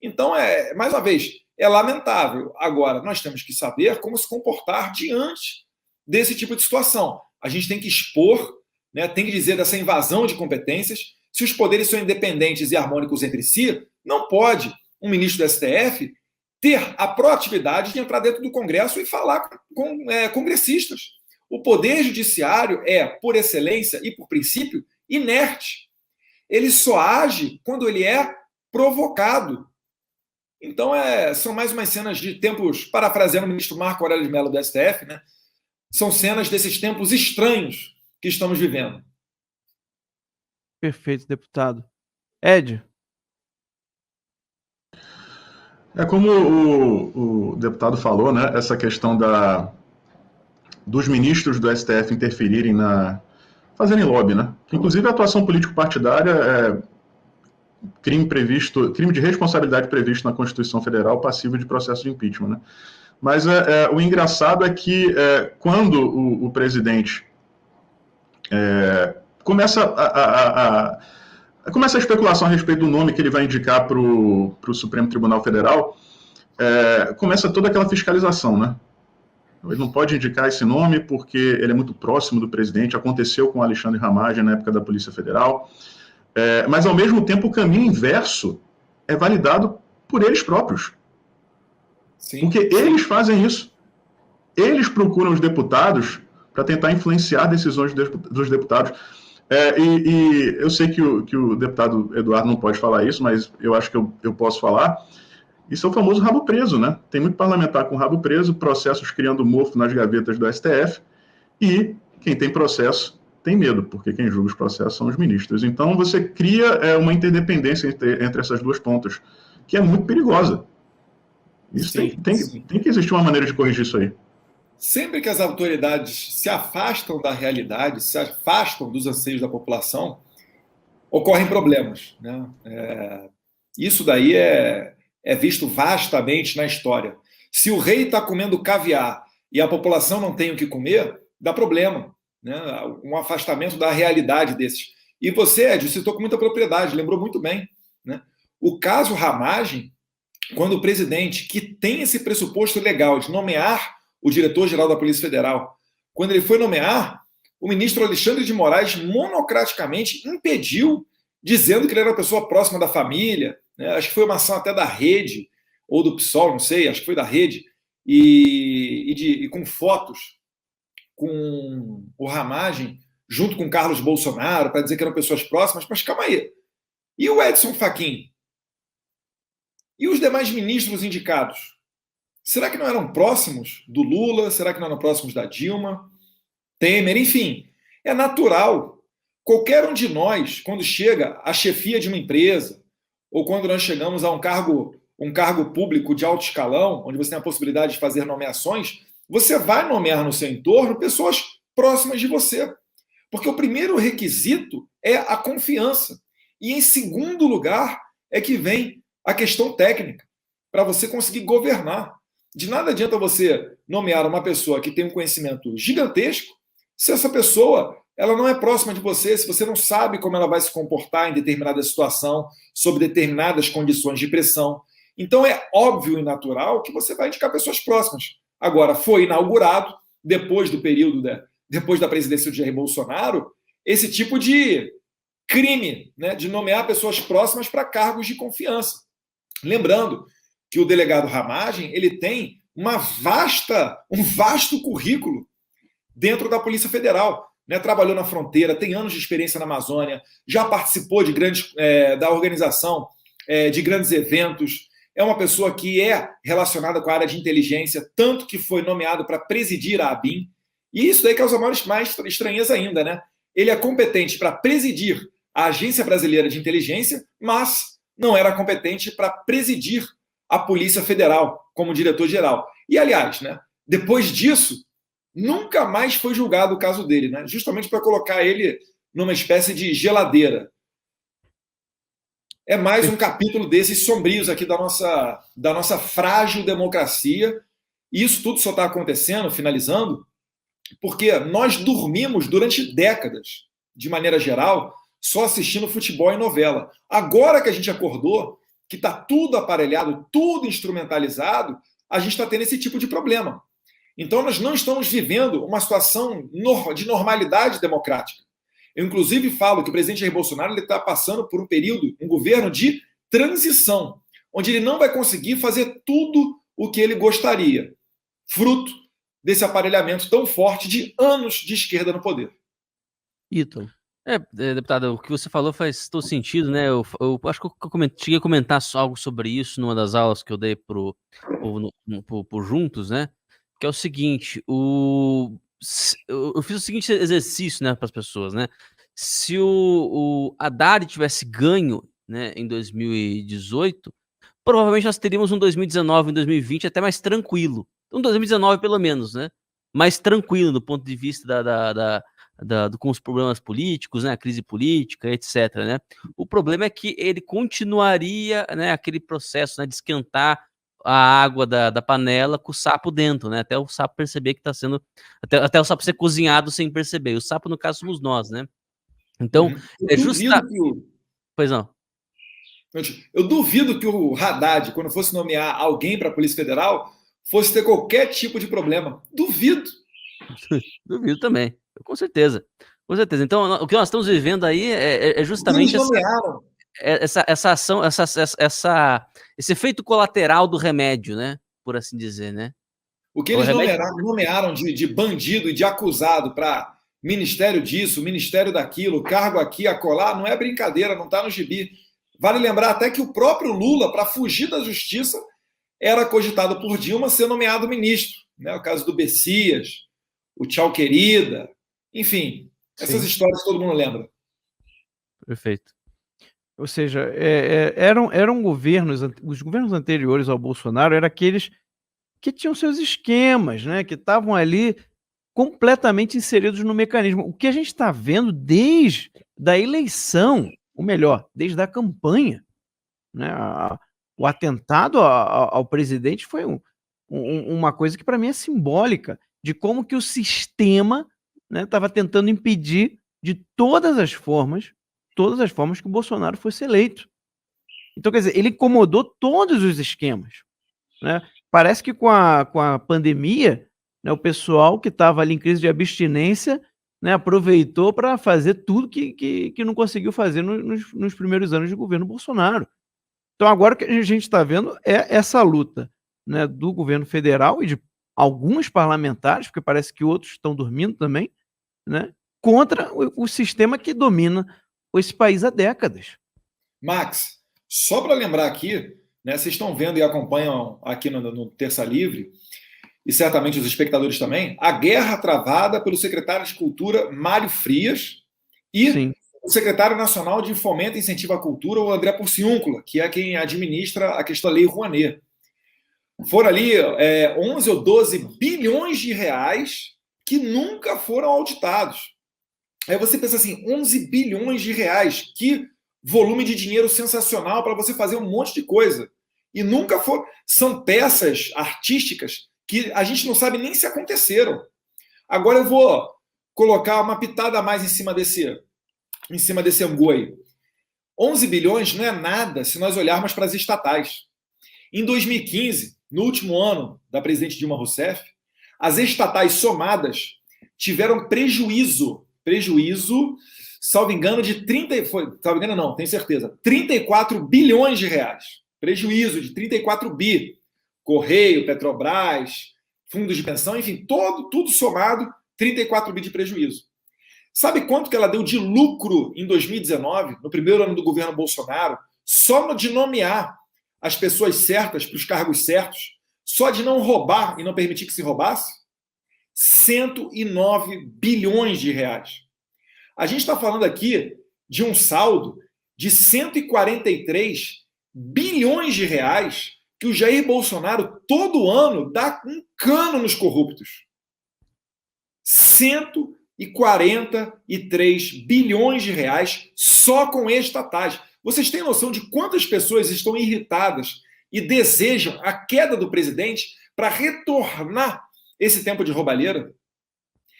Então, mais uma vez, é lamentável. Agora, nós temos que saber como se comportar diante desse tipo de situação. A gente tem que expor, né, tem que dizer dessa invasão de competências. Se os poderes são independentes e harmônicos entre si, não pode um ministro do STF ter a proatividade de entrar dentro do Congresso e falar com congressistas. O Poder Judiciário é, por excelência e por princípio, inerte. Ele só age quando ele é provocado. Então, são mais umas cenas de tempos, parafraseando o ministro Marco Aurélio de Mello do STF, né? São cenas desses tempos estranhos que estamos vivendo. Perfeito, deputado. Ed? Como o deputado falou, né, essa questão dos ministros do STF interferirem fazerem lobby, né? Inclusive a atuação político-partidária é crime de responsabilidade previsto na Constituição Federal, passível de processo de impeachment, né? Mas o engraçado é que quando o presidente começa a especulação a respeito do nome que ele vai indicar para o Supremo Tribunal Federal, começa toda aquela fiscalização, né? Ele não pode indicar esse nome porque ele é muito próximo do presidente, aconteceu com o Alexandre Ramagem na época da Polícia Federal, mas ao mesmo tempo o caminho inverso é validado por eles próprios. Sim. Porque eles fazem isso. Eles procuram os deputados para tentar influenciar decisões dos deputados. Eu sei que o deputado Eduardo não pode falar isso, mas eu acho que eu posso falar. Isso é o famoso rabo preso, né? Tem muito parlamentar com rabo preso, processos criando mofo nas gavetas do STF, e quem tem processo tem medo, porque quem julga os processos são os ministros. Então você cria uma interdependência entre essas duas pontas, que é muito perigosa. Isso tem que existir uma maneira de corrigir isso aí. Sempre que as autoridades se afastam da realidade, se afastam dos anseios da população, ocorrem problemas, né? Isso daí é visto vastamente na história. Se o rei está comendo caviar e a população não tem o que comer, dá problema, né? Um afastamento da realidade desses. E você, Ed, citou com muita propriedade, lembrou muito bem, né? O caso Ramagem, quando o presidente, que tem esse pressuposto legal de nomear o diretor-geral da Polícia Federal, quando ele foi nomear, o ministro Alexandre de Moraes monocraticamente impediu, dizendo que ele era uma pessoa próxima da família, né? Acho que foi uma ação até da Rede, ou do PSOL, não sei, acho que foi da Rede, e com fotos com o Ramagem, junto com Carlos Bolsonaro, para dizer que eram pessoas próximas. Mas calma aí. E o Edson Fachin? E os demais ministros indicados? Será que não eram próximos do Lula? Será que não eram próximos da Dilma? Temer? Enfim, é natural. Qualquer um de nós, quando chega à chefia de uma empresa, ou quando nós chegamos a um cargo público de alto escalão, onde você tem a possibilidade de fazer nomeações, você vai nomear no seu entorno pessoas próximas de você. Porque o primeiro requisito é a confiança. E, em segundo lugar, é que vem a questão técnica, para você conseguir governar. De nada adianta você nomear uma pessoa que tem um conhecimento gigantesco se essa pessoa ela não é próxima de você, se você não sabe como ela vai se comportar em determinada situação, sob determinadas condições de pressão. Então é óbvio e natural que você vai indicar pessoas próximas. Agora, foi inaugurado, depois da presidência de Jair Bolsonaro, esse tipo de crime, né, de nomear pessoas próximas para cargos de confiança. Lembrando que o delegado Ramagem ele tem um vasto currículo dentro da Polícia Federal. Né? Trabalhou na fronteira, tem anos de experiência na Amazônia, já participou da organização de grandes eventos, é uma pessoa que é relacionada com a área de inteligência, tanto que foi nomeado para presidir a ABIN, e isso daí causa mais estranheza ainda, né? Ele é competente para presidir a Agência Brasileira de Inteligência, mas não era competente para presidir a Polícia Federal como diretor-geral. E, aliás, né, depois disso, nunca mais foi julgado o caso dele, né? Justamente para colocar ele numa espécie de geladeira. É mais um capítulo desses sombrios aqui da nossa frágil democracia. E isso tudo só está acontecendo, finalizando, porque nós dormimos durante décadas, de maneira geral, só assistindo futebol e novela. Agora que a gente acordou, que está tudo aparelhado, tudo instrumentalizado, a gente está tendo esse tipo de problema. Então, nós não estamos vivendo uma situação de normalidade democrática. Eu, inclusive, falo que o presidente Jair Bolsonaro está passando por um governo de transição, onde ele não vai conseguir fazer tudo o que ele gostaria, fruto desse aparelhamento tão forte de anos de esquerda no poder. Ítalo. Deputado, o que você falou faz todo sentido, né? Eu acho que eu cheguei a comentar algo sobre isso numa das aulas que eu dei pro Juntos, né? Que é o seguinte, eu fiz o seguinte exercício, né, para as pessoas, né? Se o Haddad tivesse ganho, né, em 2018, provavelmente nós teríamos um 2019, um 2020 até mais tranquilo. Um 2019 pelo menos, né? Mais tranquilo do ponto de vista com os problemas políticos, né, a crise política, etc, né? O problema é que ele continuaria, né, aquele processo, né, de esquentar a água da panela com o sapo dentro, né? Até o sapo perceber que está sendo... Até o sapo ser cozinhado sem perceber. O sapo, no caso, somos nós, né? Então, é justamente... Pois não. Eu duvido que o Haddad, quando fosse nomear alguém para a Polícia Federal, fosse ter qualquer tipo de problema. Duvido. Duvido também. Com certeza. Com certeza. Então, o que nós estamos vivendo aí é justamente essa ação, esse efeito colateral do remédio, né? Por assim dizer, né? O que eles nomearam de bandido e de acusado para ministério disso, ministério daquilo, cargo aqui, acolá, não é brincadeira, não está no gibi. Vale lembrar até que o próprio Lula, para fugir da justiça, era cogitado por Dilma ser nomeado ministro, né? O caso do Bessias, o Tchau Querida, enfim, essas histórias todo mundo lembra. Perfeito. Ou seja, eram governos, os governos anteriores ao Bolsonaro eram aqueles que tinham seus esquemas, né? Que estavam ali completamente inseridos no mecanismo. O que a gente está vendo desde da eleição, ou melhor, desde a campanha, né? O atentado ao presidente foi uma coisa que para mim é simbólica de como que o sistema estava tentando impedir de todas as formas que o Bolsonaro fosse eleito. Então, quer dizer, ele incomodou todos os esquemas, né? Parece que com a pandemia, né, o pessoal que estava ali em crise de abstinência, né, aproveitou para fazer tudo que não conseguiu fazer nos primeiros anos de governo Bolsonaro. Então, agora o que a gente está vendo é essa luta, né, do governo federal e de alguns parlamentares, porque parece que outros estão dormindo também, né, contra o sistema que domina esse país há décadas. Max, só para lembrar aqui, né, vocês estão vendo e acompanham aqui no Terça Livre, e certamente os espectadores também, a guerra travada pelo secretário de Cultura, Mário Frias, e Sim. o secretário nacional de Fomento e Incentivo à Cultura, o André Porciúncula, que é quem administra a questão da Lei Rouanet. Foram ali 11 ou 12 bilhões de reais que nunca foram auditados. Aí você pensa assim, 11 bilhões de reais, que volume de dinheiro sensacional para você fazer um monte de coisa. E nunca foram. São peças artísticas que a gente não sabe nem se aconteceram. Agora eu vou colocar uma pitada a mais em cima desse angu aí. 11 bilhões não é nada se nós olharmos para as estatais. Em 2015, no último ano da presidente Dilma Rousseff, as estatais somadas tiveram prejuízo, salvo engano, de 34 bilhões de reais. Prejuízo de 34 bi. Correio, Petrobras, fundos de pensão, enfim, tudo somado, 34 bi de prejuízo. Sabe quanto que ela deu de lucro em 2019, no primeiro ano do governo Bolsonaro, só de nomear as pessoas certas para os cargos certos, só de não roubar e não permitir que se roubasse? 109 bilhões de reais. A gente está falando aqui de um saldo de 143 bilhões de reais que o Jair Bolsonaro todo ano dá um cano nos corruptos. 143 bilhões de reais só com estatais. Vocês têm noção de quantas pessoas estão irritadas e desejam a queda do presidente para retornar esse tempo de roubalheira?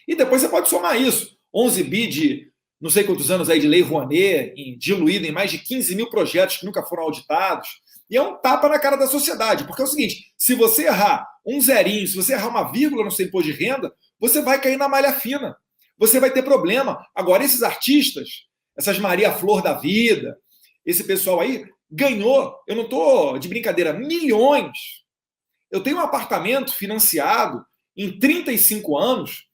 E depois você pode somar isso. 11 bi de não sei quantos anos aí de Lei Rouanet, diluída em mais de 15 mil projetos que nunca foram auditados. E é um tapa na cara da sociedade, porque é o seguinte, se você errar um zerinho, se você errar uma vírgula no seu imposto de renda, você vai cair na malha fina. Você vai ter problema. Agora, esses artistas, essas Maria Flor da vida, esse pessoal aí, ganhou, eu não estou de brincadeira, milhões. Eu tenho um apartamento financiado em 35 anos,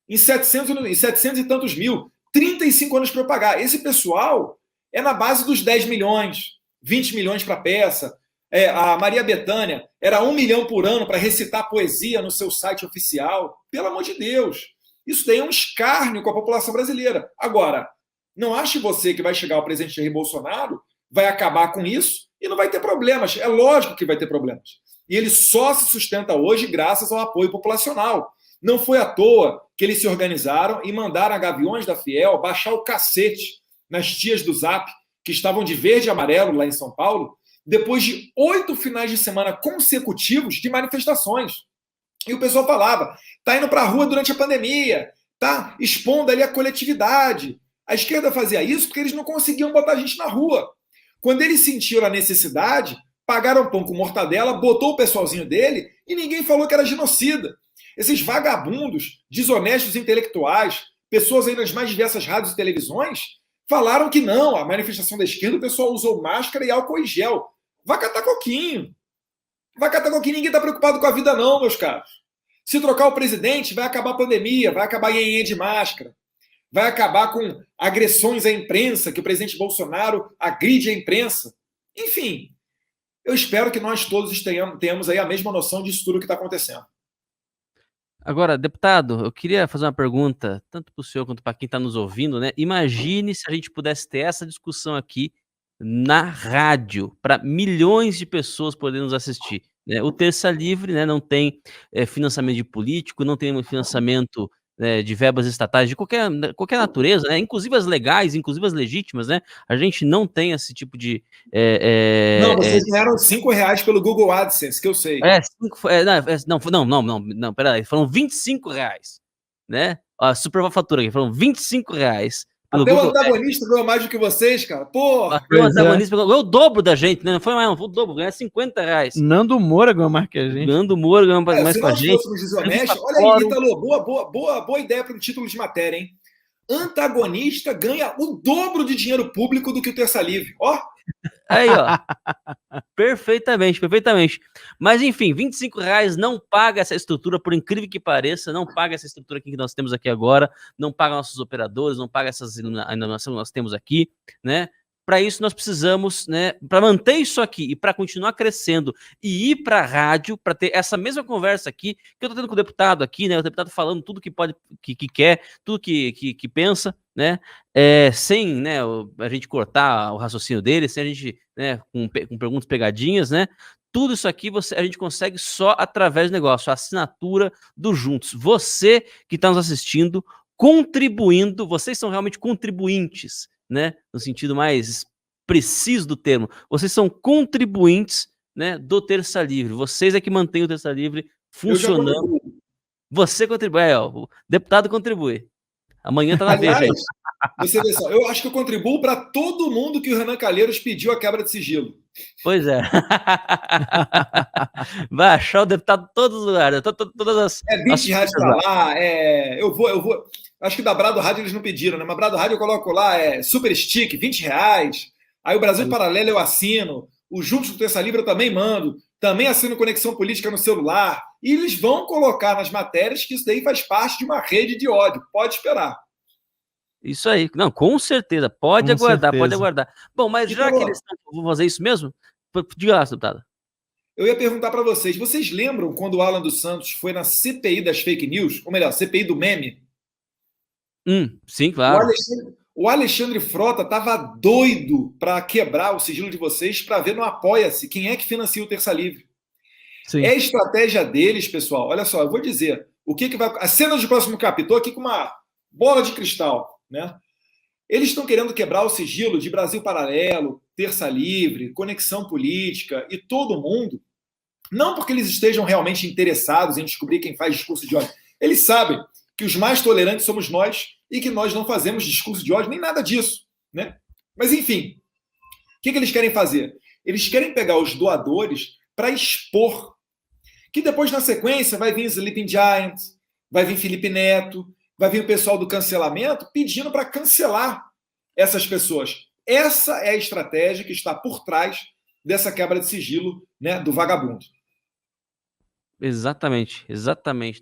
em 700 e tantos mil, 35 anos para eu pagar. Esse pessoal é na base dos 10 milhões, 20 milhões para peça. A Maria Bethânia era 1 milhão por ano para recitar poesia no seu site oficial. Pelo amor de Deus. Isso daí é um escárnio com a população brasileira. Agora, não ache você que vai chegar o presidente Jair Bolsonaro, vai acabar com isso e não vai ter problemas. É lógico que vai ter problemas. E ele só se sustenta hoje graças ao apoio populacional. Não foi à toa que eles se organizaram e mandaram a Gaviões da Fiel baixar o cacete nas tias do Zap, que estavam de verde e amarelo lá em São Paulo, depois de 8 finais de semana consecutivos de manifestações. E o pessoal falava, tá indo para a rua durante a pandemia, tá expondo ali a coletividade. A esquerda fazia isso porque eles não conseguiam botar a gente na rua. Quando eles sentiram a necessidade, pagaram pão com mortadela, botou o pessoalzinho dele e ninguém falou que era genocida. Esses vagabundos, desonestos intelectuais, pessoas aí nas mais diversas rádios e televisões, falaram que não, a manifestação da esquerda, o pessoal usou máscara e álcool em gel. Vai catar coquinho. Vai catar coquinho, ninguém está preocupado com a vida não, meus caros. Se trocar o presidente, vai acabar a pandemia, vai acabar a nhenhenhê de máscara, vai acabar com agressões à imprensa, que o presidente Bolsonaro agride a imprensa. Enfim, Eu espero que nós todos tenhamos aí a mesma noção disso tudo que está acontecendo. Agora, deputado, eu queria fazer uma pergunta, tanto para o senhor quanto para quem está nos ouvindo, né? Imagine se a gente pudesse ter essa discussão aqui na rádio, para milhões de pessoas poderem nos assistir, né? O Terça Livre, né, não tem financiamento de político, não tem financiamento de verbas estatais de qualquer natureza, né? Inclusive as legais, inclusive as legítimas, né? A gente não tem esse tipo de... Não, vocês ganharam R$5 pelo Google AdSense, que eu sei. Não, peraí, foram R$25, né? A superfatura aqui, foram R$25 pelo Até Google. o antagonista ganhou mais do que vocês, cara. Porra! Até o antagonista ganhou o dobro da gente, né? Não foi mais, não, foi o dobro, ganhou R$50. Nando Moura ganhou mais que a gente. Nando Moura ganhou mais Se com a nós gente. fôssemos desonestos, olha aí, Ítalo, boa ideia para o título de matéria, hein? Antagonista ganha o dobro de dinheiro público do que o Terça Livre. Ó! Aí, ó. Perfeitamente. Mas, enfim, R$25 não paga essa estrutura, por incrível que pareça, não paga essa estrutura aqui que nós temos aqui agora, não paga nossos operadores, não paga essas iluminações que nós temos aqui, né? Para isso nós precisamos, né, para manter isso aqui e para continuar crescendo e ir para a rádio, para ter essa mesma conversa aqui, que eu estou tendo com o deputado aqui, né, o deputado falando tudo que pode, que quer, tudo que pensa, né, sem, né, a gente cortar o raciocínio dele, sem a gente, né, com perguntas pegadinhas, né, tudo isso aqui a gente consegue só através do negócio, a assinatura do Juntos. Você que está nos assistindo, contribuindo, vocês são realmente contribuintes, né, no sentido mais preciso do termo, vocês são contribuintes, né, do Terça Livre, vocês é que mantêm o Terça Livre funcionando. Você contribui, ó, o deputado contribui. Amanhã tá na Veja. Você vê só, eu acho que eu contribuo para todo mundo que o Renan Calheiros pediu a quebra de sigilo. Pois é. Vai achar o deputado em todos os lugares, todas as... R$20 para lá, eu vou... Acho que da Brado Rádio eles não pediram, né? Mas Brado Rádio eu coloco lá, Super Stick, R$20. Aí o Brasil Paralelo eu assino. O Juntos do Terça Livre eu também mando. Também assino Conexão Política no celular. E eles vão colocar nas matérias que isso daí faz parte de uma rede de ódio. Pode esperar. Isso aí. Não, com certeza. Pode aguardar. Bom, mas já que eles vão fazer isso mesmo, diga lá, deputado. Eu ia perguntar para vocês. Vocês lembram quando o Alan dos Santos foi na CPI das fake news? Ou melhor, CPI do meme? Sim, claro. O Alexandre Frota estava doido para quebrar o sigilo de vocês para ver no Apoia-se quem é que financia o Terça Livre. Sim. É a estratégia deles, pessoal. Olha só, eu vou dizer. O que vai... A cena do próximo capítulo, aqui com uma bola de cristal, né? Eles estão querendo quebrar o sigilo de Brasil Paralelo, Terça Livre, Conexão Política e todo mundo, não porque eles estejam realmente interessados em descobrir quem faz discurso de ódio. Eles sabem que os mais tolerantes somos nós e que nós não fazemos discurso de ódio, nem nada disso, né? Mas, enfim, o que eles querem fazer? Eles querem pegar os doadores para expor, que depois, na sequência, vai vir Sleeping Giant, vai vir Felipe Neto, vai vir o pessoal do cancelamento pedindo para cancelar essas pessoas. Essa é a estratégia que está por trás dessa quebra de sigilo, né, do vagabundo. Exatamente,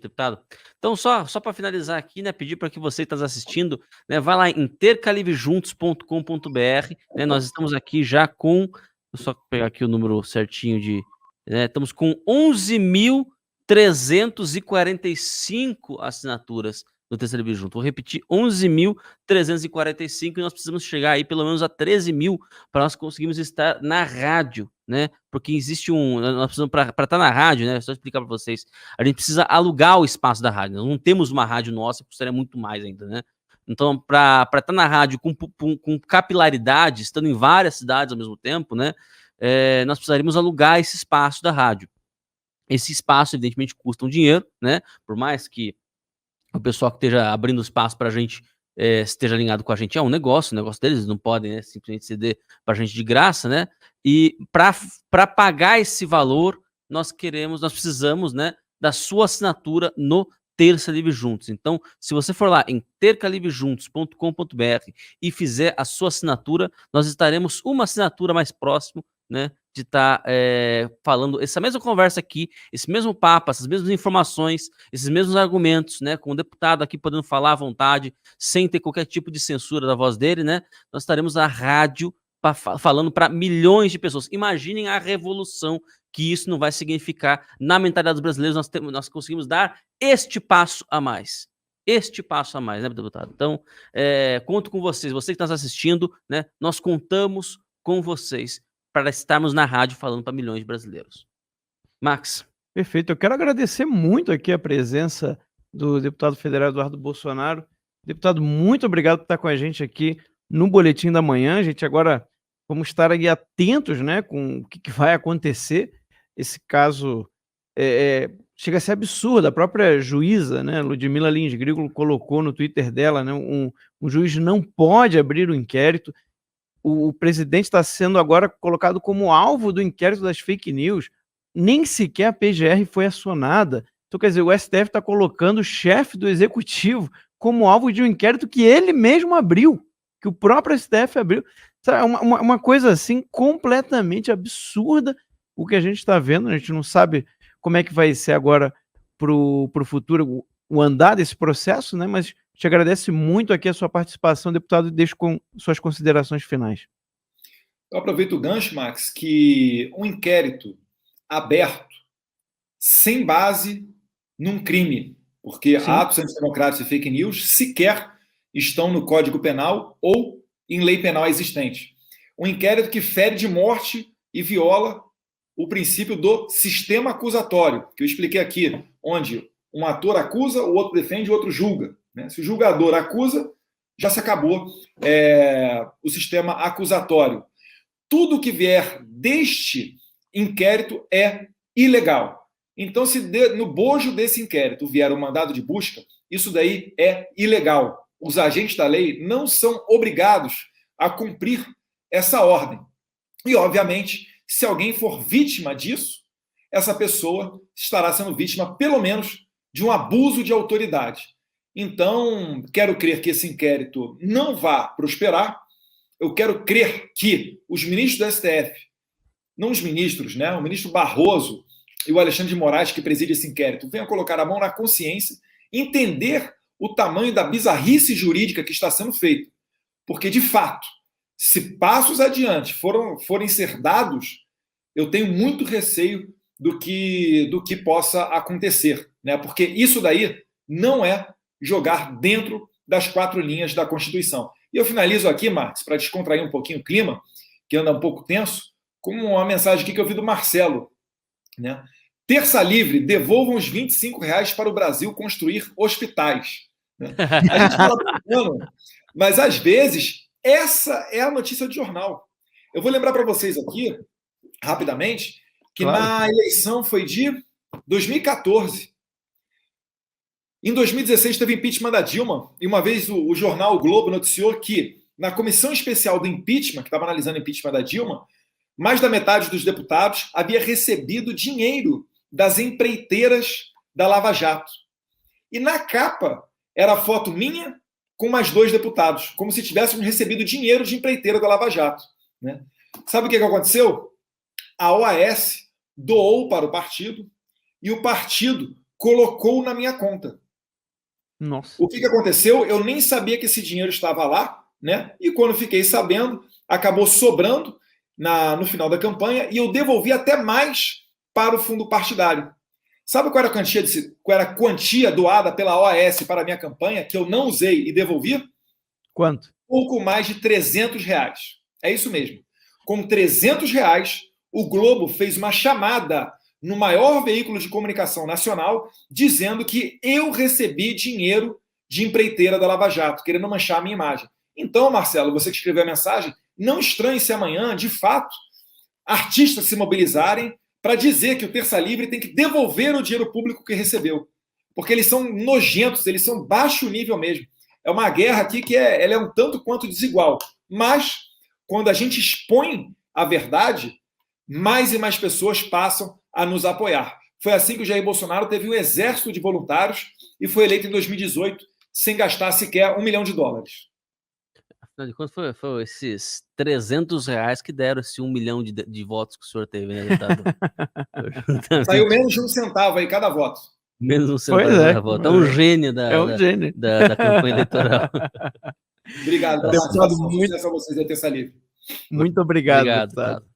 deputado. Então, só para finalizar aqui, né, pedir para que você está assistindo, né, vai lá em tercalivrejuntos.com.br, né, nós estamos aqui já com, só pegar aqui o número certinho né, estamos com 11.345 assinaturas do Terça Livre Junto. Vou repetir, 11.345 e nós precisamos chegar aí pelo menos a 13.000 para nós conseguirmos estar na rádio, né? Porque existe nós precisamos, para estar na rádio, né? Só explicar para vocês, a gente precisa alugar o espaço da rádio. Nós não temos uma rádio nossa, custaria muito mais ainda, né? Então, para estar na rádio com capilaridade, estando em várias cidades ao mesmo tempo, né? Nós precisaríamos alugar esse espaço da rádio. Esse espaço, evidentemente, custa um dinheiro, né? Por mais que o pessoal que esteja abrindo espaço para a gente esteja alinhado com a gente, é um negócio, o negócio deles, não podem, né, simplesmente ceder para a gente de graça, né? E para pagar esse valor, nós precisamos, né, da sua assinatura no Terça Livre Juntos. Então, se você for lá em tercalivrejuntos.com.br e fizer a sua assinatura, nós estaremos uma assinatura mais próximo, né, de estar falando essa mesma conversa aqui, esse mesmo papo, essas mesmas informações, esses mesmos argumentos, né, com o deputado aqui podendo falar à vontade, sem ter qualquer tipo de censura da voz dele, né, nós estaremos na rádio falando para milhões de pessoas. Imaginem a revolução que isso não vai significar na mentalidade dos brasileiros. Nós conseguimos dar este passo a mais. Este passo a mais, né, deputado? Então, conto com vocês. Você que está nos assistindo, né? Nós contamos com vocês para estarmos na rádio falando para milhões de brasileiros. Max. Perfeito. Eu quero agradecer muito aqui a presença do deputado federal Eduardo Bolsonaro. Deputado, muito obrigado por estar com a gente aqui no Boletim da Manhã. A gente agora vamos estar aí atentos, né, com o que vai acontecer. Esse caso chega a ser absurdo. A própria juíza, né, Ludmila Lins Grigolo, colocou no Twitter dela, né, um juiz não pode abrir o inquérito. O presidente está sendo agora colocado como alvo do inquérito das fake news. Nem sequer a PGR foi acionada. Então, quer dizer, o STF está colocando o chefe do executivo como alvo de um inquérito que ele mesmo abriu, que o próprio STF abriu. Sabe, uma coisa assim completamente absurda o que a gente está vendo. A gente não sabe como é que vai ser agora para o futuro o andar desse processo, né? Mas te agradece muito aqui a sua participação, deputado, e deixo com suas considerações finais. Eu aproveito o gancho, Max, que um inquérito aberto, sem base num crime, porque Sim. atos antidemocráticos e fake news sequer estão no Código Penal ou em lei penal existente. Um inquérito que fere de morte e viola o princípio do sistema acusatório, que eu expliquei aqui, onde um ator acusa, o outro defende, o outro julga, né? Se o julgador acusa, já se acabou o sistema acusatório. Tudo que vier deste inquérito é ilegal. Então, se no bojo desse inquérito vier um mandado de busca, isso daí é ilegal. Os agentes da lei não são obrigados a cumprir essa ordem. E, obviamente, se alguém for vítima disso, essa pessoa estará sendo vítima, pelo menos, de um abuso de autoridade. Então, quero crer que esse inquérito não vá prosperar. Eu quero crer que os ministros do STF, não os ministros, né? O ministro Barroso e o Alexandre de Moraes, que preside esse inquérito, venham colocar a mão na consciência, entender o tamanho da bizarrice jurídica que está sendo feita. Porque, de fato, se passos adiante forem ser dados, eu tenho muito receio do que possa acontecer, né? Porque isso daí não é jogar dentro das 4 linhas da Constituição. E eu finalizo aqui, Marcos, para descontrair um pouquinho o clima, que anda um pouco tenso, com uma mensagem aqui que eu vi do Marcelo, né? Terça livre, devolvam os R$25 para o Brasil construir hospitais. Né? A gente fala brincando, mas às vezes essa é a notícia do jornal. Eu vou lembrar para vocês aqui, rapidamente, que na eleição foi de 2014. Em 2016 teve impeachment da Dilma, e uma vez o jornal o Globo noticiou que na comissão especial do impeachment, que estava analisando o impeachment da Dilma, mais da metade dos deputados havia recebido dinheiro das empreiteiras da Lava Jato. E na capa era a foto minha com mais 2 deputados, como se tivéssemos recebido dinheiro de empreiteira da Lava Jato. Né? Sabe o que aconteceu? A OAS doou para o partido e o partido colocou na minha conta. Nossa. O que aconteceu? Eu nem sabia que esse dinheiro estava lá, né? E quando fiquei sabendo, acabou sobrando no final da campanha e eu devolvi até mais para o fundo partidário. Sabe qual era a quantia doada pela OAS para a minha campanha, que eu não usei e devolvi? Quanto? Pouco mais de R$300. É isso mesmo. Com R$300, o Globo fez uma chamada no maior veículo de comunicação nacional, dizendo que eu recebi dinheiro de empreiteira da Lava Jato, querendo manchar a minha imagem. Então, Marcelo, você que escreveu a mensagem, não estranhe se amanhã, de fato, artistas se mobilizarem para dizer que o Terça Livre tem que devolver o dinheiro público que recebeu. Porque eles são nojentos, eles são baixo nível mesmo. É uma guerra aqui que ela é um tanto quanto desigual. Mas, quando a gente expõe a verdade, mais e mais pessoas passam a nos apoiar. Foi assim que o Jair Bolsonaro teve um exército de voluntários e foi eleito em 2018 sem gastar sequer $1 milhão. Afinal de contas, foi esses R$300 que deram esse 1 milhão de votos que o senhor teve, né, deputado? Saiu menos de 1 centavo aí cada voto. Menos 1 centavo cada voto. É um gênio da campanha eleitoral. Obrigado. Deputado, Sucesso a vocês da Terça Livre. Muito obrigado, Obrigado, deputado. deputado.